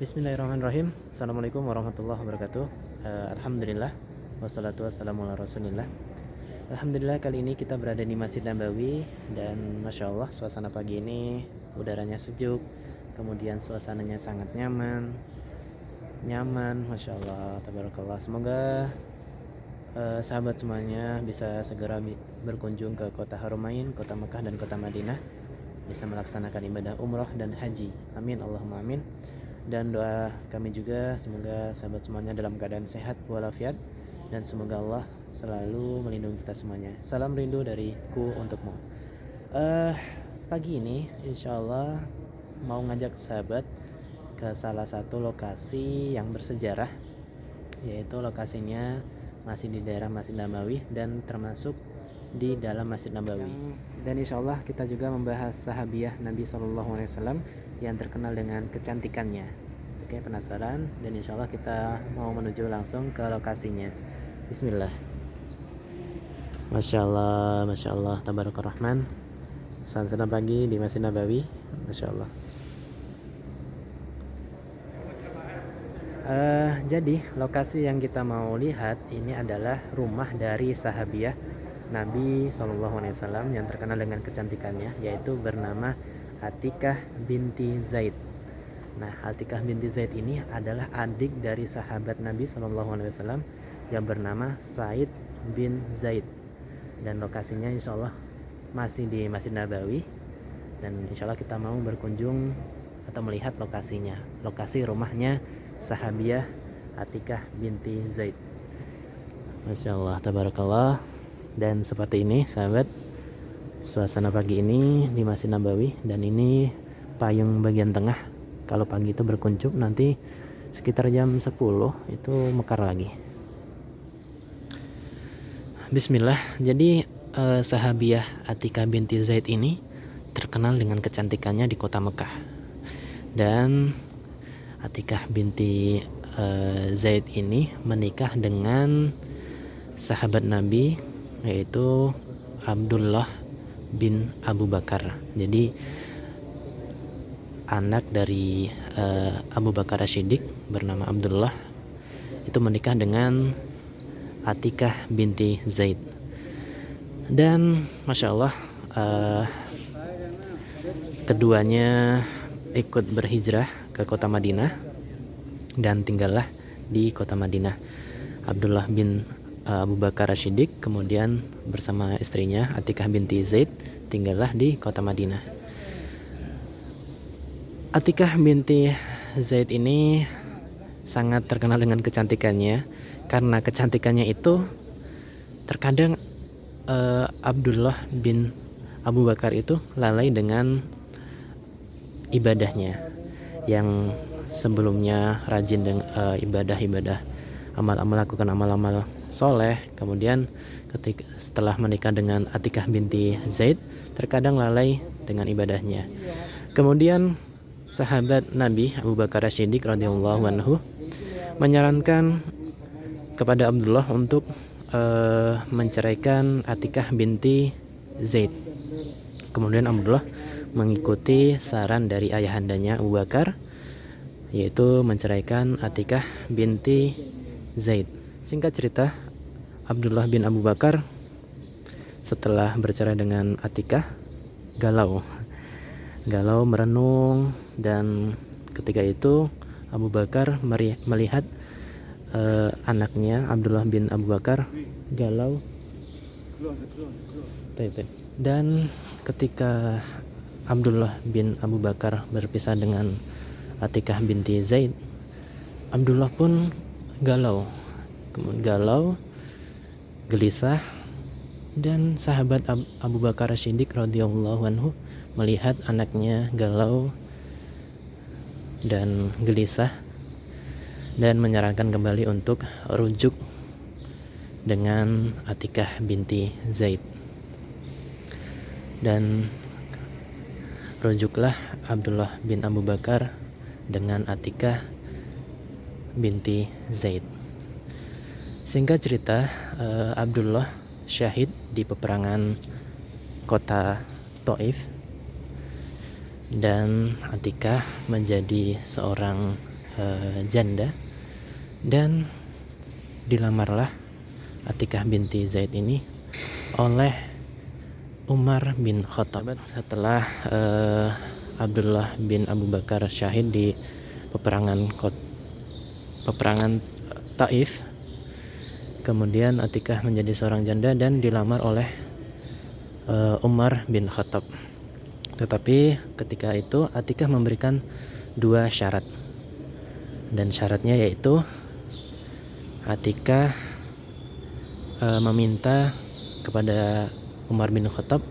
Bismillahirrahmanirrahim. Assalamualaikum warahmatullahi wabarakatuh. Alhamdulillah wassalatu wassalamu ala rasulillah. Alhamdulillah, kali ini kita berada di Masjid Nabawi. Dan Masya Allah, suasana pagi ini udaranya sejuk, kemudian suasananya sangat nyaman. Masya Allah, tabarakallah. Semoga sahabat semuanya bisa segera berkunjung ke kota Haromain, kota Mekah dan kota Madinah, bisa melaksanakan ibadah umrah dan haji. Amin Allahumma amin. Dan doa kami juga semoga sahabat semuanya dalam keadaan sehat walafiat, dan semoga Allah selalu melindungi kita semuanya. Salam rindu dariku untukmu. Pagi ini insya Allah mau ngajak sahabat ke salah satu lokasi yang bersejarah, yaitu lokasinya masih di daerah Masjid Nabawi dan termasuk di dalam Masjid Nabawi. Dan insya Allah kita juga membahas sahabiah Nabi SAW yang terkenal dengan kecantikannya. Oke, penasaran? Dan insya Allah kita mau menuju langsung ke lokasinya. Bismillah. Masya Allah, tabarakallah rahman. Suasana pagi di Masjid Nabawi, Masya Allah. Jadi lokasi yang kita mau lihat ini adalah rumah dari sahabiah Nabi SAW yang terkenal dengan kecantikannya, yaitu bernama Atikah binti Zaid. Nah, Atikah binti Zaid ini adalah adik dari sahabat Nabi SAW yang bernama Said bin Zaid. Dan lokasinya insya Allah masih di Masjid Nabawi. Dan insya Allah kita mau berkunjung atau melihat lokasinya, lokasi rumahnya sahabiah Atikah binti Zaid. Masya Allah, tabarakallah. Dan seperti ini sahabat, suasana pagi ini di Masjid Nabawi. Dan ini payung bagian tengah. Kalau pagi itu berkuncup, nanti sekitar jam 10 itu mekar lagi. Bismillah. Jadi sahabiah Atikah binti Zaid ini terkenal dengan kecantikannya di kota Mekah. Dan Atikah binti Zaid ini menikah dengan sahabat Nabi, yaitu Abdullah bin Abu Bakar. Jadi anak dari Abu Bakar As-Siddiq bernama Abdullah itu menikah dengan Atikah binti Zaid. Dan Masya Allah, keduanya ikut berhijrah ke kota Madinah dan tinggallah di kota Madinah. Abdullah bin Abu Bakar As-Siddiq kemudian bersama istrinya Atikah binti Zaid tinggallah di kota Madinah. Atikah binti Zaid ini sangat terkenal dengan kecantikannya, karena kecantikannya itu terkadang Abdullah bin Abu Bakar itu lalai dengan ibadahnya, yang sebelumnya rajin dengan ibadah-ibadah, melakukan amal-amal soleh. Kemudian setelah menikah dengan Atikah binti Zaid, terkadang lalai dengan ibadahnya. Kemudian sahabat Nabi Abu Bakar As-Siddiq radhiyallahu anhu menyarankan kepada Abdullah untuk menceraikan Atikah binti Zaid. Kemudian Abdullah mengikuti saran dari ayahandanya Abu Bakar, yaitu menceraikan Atikah binti Zaid. Singkat cerita, Abdullah bin Abu Bakar setelah bercerai dengan Atikah galau merenung. Dan ketika itu Abu Bakar melihat anaknya Abdullah bin Abu Bakar galau. Dan ketika Abdullah bin Abu Bakar berpisah dengan Atikah binti Zaid, Abdullah pun galau, gelisah. Dan sahabat Abu Bakar As-Siddiq radhiyallahu anhu melihat anaknya galau dan gelisah, dan menyarankan kembali untuk rujuk dengan Atikah binti Zaid. Dan rujuklah Abdullah bin Abu Bakar dengan Atikah binti Zaid. Singkat cerita, Abdullah syahid di peperangan kota Taif, dan Atikah menjadi seorang janda, dan dilamarlah Atikah binti Zaid ini oleh Umar bin Khattab setelah Abdullah bin Abu Bakar syahid di peperangan Taif. Kemudian Atikah menjadi seorang janda dan dilamar oleh Umar bin Khattab. Tetapi ketika itu Atikah memberikan 2 syarat. Dan syaratnya yaitu Atikah meminta kepada Umar bin Khattab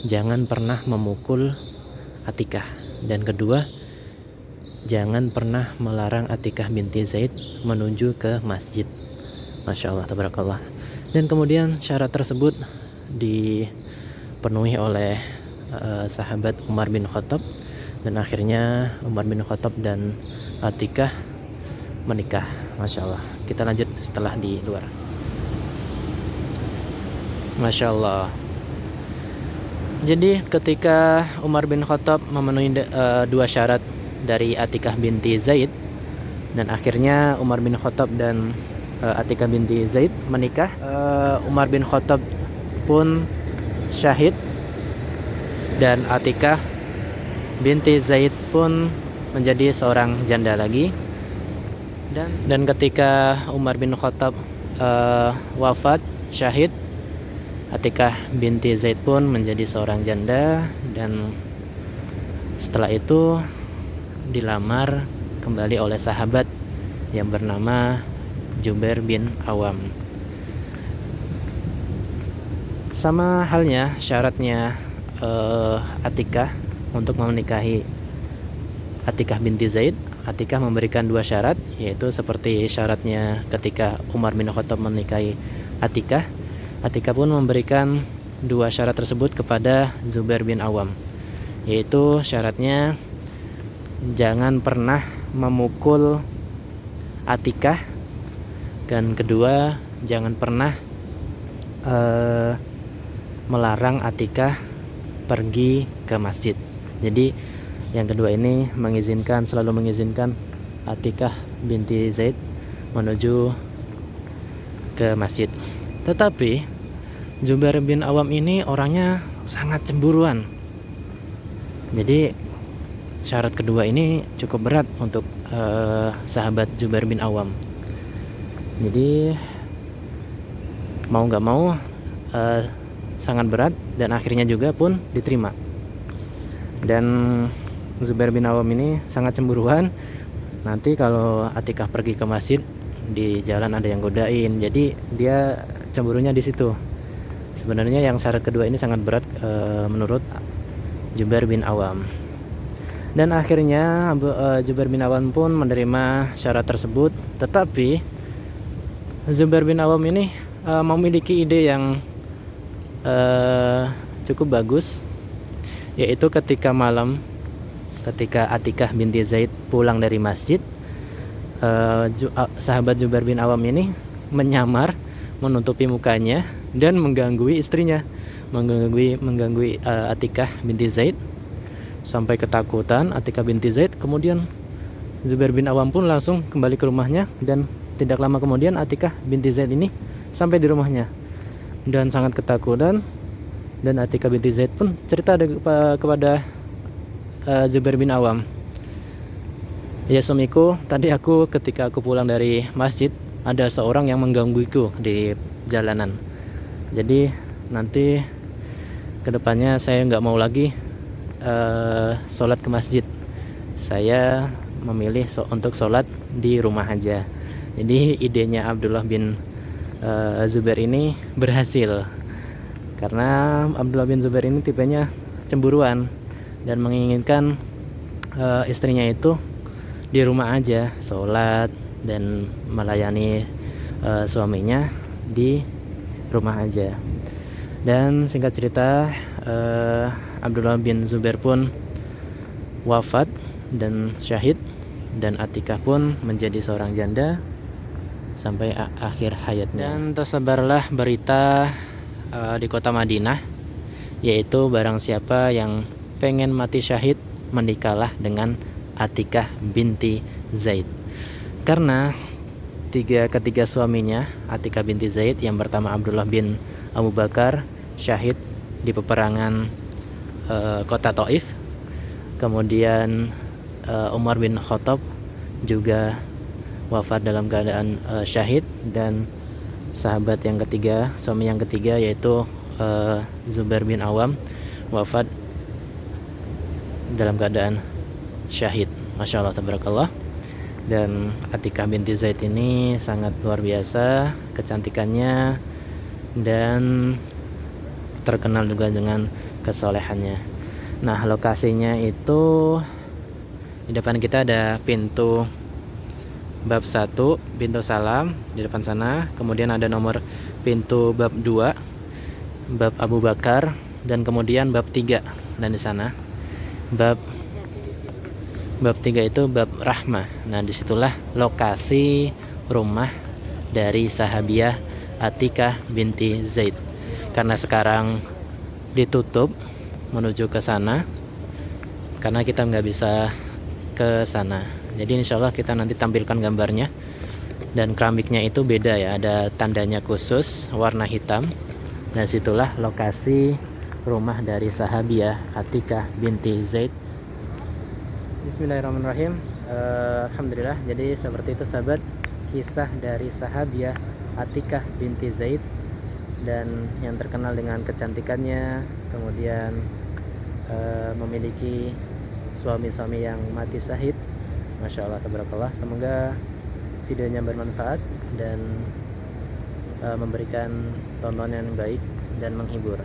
jangan pernah memukul Atikah, dan kedua, jangan pernah melarang Atikah binti Zaid menuju ke masjid. Masya Allah, tabarakallah. Dan kemudian syarat tersebut dipenuhi oleh sahabat Umar bin Khattab, dan akhirnya Umar bin Khattab dan Atikah menikah. Masya Allah. Kita lanjut setelah di luar. Masya Allah. Jadi ketika Umar bin Khattab memenuhi 2 syarat dari Atikah binti Zaid, dan akhirnya Umar bin Khattab dan Atikah binti Zaid menikah, Umar bin Khattab pun syahid dan Atikah binti Zaid pun menjadi seorang janda lagi. Dan ketika Umar bin Khattab wafat syahid, Atikah binti Zaid pun menjadi seorang janda, dan setelah itu dilamar kembali oleh sahabat yang bernama Jubair bin Awam. Sama halnya syaratnya Atikah untuk menikahi Atikah binti Zaid. Atikah memberikan 2 syarat, yaitu seperti syaratnya ketika Umar bin Khattab menikahi Atikah. Atikah pun memberikan 2 syarat tersebut kepada Zubair bin Awam, yaitu syaratnya jangan pernah memukul Atikah, dan kedua, jangan pernah melarang Atikah pergi ke masjid. Jadi yang kedua ini selalu mengizinkan Atikah binti Zaid menuju ke masjid. Tetapi Zubair bin Awam ini orangnya sangat cemburuan. Jadi syarat kedua ini cukup berat untuk sahabat Zubair bin Awam. Jadi mau gak mau sangat berat, dan akhirnya juga pun diterima. Dan Zubair bin Awam ini sangat cemburuan. Nanti kalau Atikah pergi ke masjid, di jalan ada yang godain, jadi dia cemburunya di situ. Sebenarnya yang syarat kedua ini sangat berat menurut Jubair bin Awam. Dan akhirnya Jubair bin Awam pun menerima syarat tersebut. Tetapi Zubair bin Awam ini memiliki ide yang cukup bagus, yaitu ketika malam, ketika Atikah binti Zaid pulang dari masjid, sahabat Jubair bin Awam ini menyamar, menutupi mukanya, dan mengganggu istrinya, mengganggu Atikah binti Zaid sampai ketakutan Atikah binti Zaid. Kemudian Zubair bin Awam pun langsung kembali ke rumahnya, dan tidak lama kemudian Atikah binti Zaid ini sampai di rumahnya dan sangat ketakutan. Dan Atikah binti Zaid pun cerita kepada Zubair bin Awam, "Ya suamiku, tadi ketika aku pulang dari masjid, ada seorang yang menggangguiku di jalanan. Jadi nanti kedepannya saya nggak mau lagi sholat ke masjid. Saya memilih untuk sholat di rumah aja." Jadi idenya Abdullah bin Zubair ini berhasil, karena Abdullah bin Zubair ini tipenya cemburuan dan menginginkan istrinya itu di rumah aja, sholat dan melayani suaminya di rumah aja. Dan singkat cerita, Abdullah bin Zubair pun wafat dan syahid, dan Atikah pun menjadi seorang janda sampai akhir hayatnya. Dan tersebarlah berita di kota Madinah, yaitu barang siapa yang pengen mati syahid, menikahlah dengan Atikah binti Zaid. karena ketiga suaminya Atikah binti Zaid, yang pertama Abdullah bin Abu Bakar, syahid di peperangan kota Taif. Kemudian Umar bin Khattab juga wafat dalam keadaan syahid, dan sahabat yang ketiga, suami yang ketiga, yaitu Zubair bin Awam, wafat dalam keadaan syahid. Masya Allah, tabarakallah. Dan Atikah binti Zaid ini sangat luar biasa kecantikannya dan terkenal juga dengan kesolehannya. Nah, lokasinya itu di depan kita ada pintu bab 1, pintu salam di depan sana. Kemudian ada nomor pintu bab 2, bab Abu Bakar, dan kemudian bab 3. Dan di sana bab 3 itu bab Rahmah. Nah, disitulah lokasi rumah dari sahabiah Atikah binti Zaid. Karena sekarang ditutup menuju ke sana, karena kita nggak bisa ke sana. Jadi insya Allah kita nanti tampilkan gambarnya. Dan keramiknya itu beda ya, ada tandanya khusus warna hitam. Nah, situlah lokasi rumah dari sahabiah Atikah binti Zaid. Bismillahirrahmanirrahim. Alhamdulillah. Jadi seperti itu sahabat, kisah dari sahabiah Atikah binti Zaid, dan yang terkenal dengan kecantikannya, kemudian memiliki suami-suami yang mati syahid. Masya Allah, tabarakallah. Semoga videonya bermanfaat dan memberikan tontonan yang baik dan menghibur.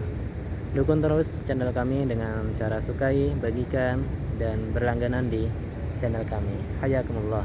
Dukung terus channel kami dengan cara sukai, bagikan, dan berlangganan di channel kami. Hayakumullah.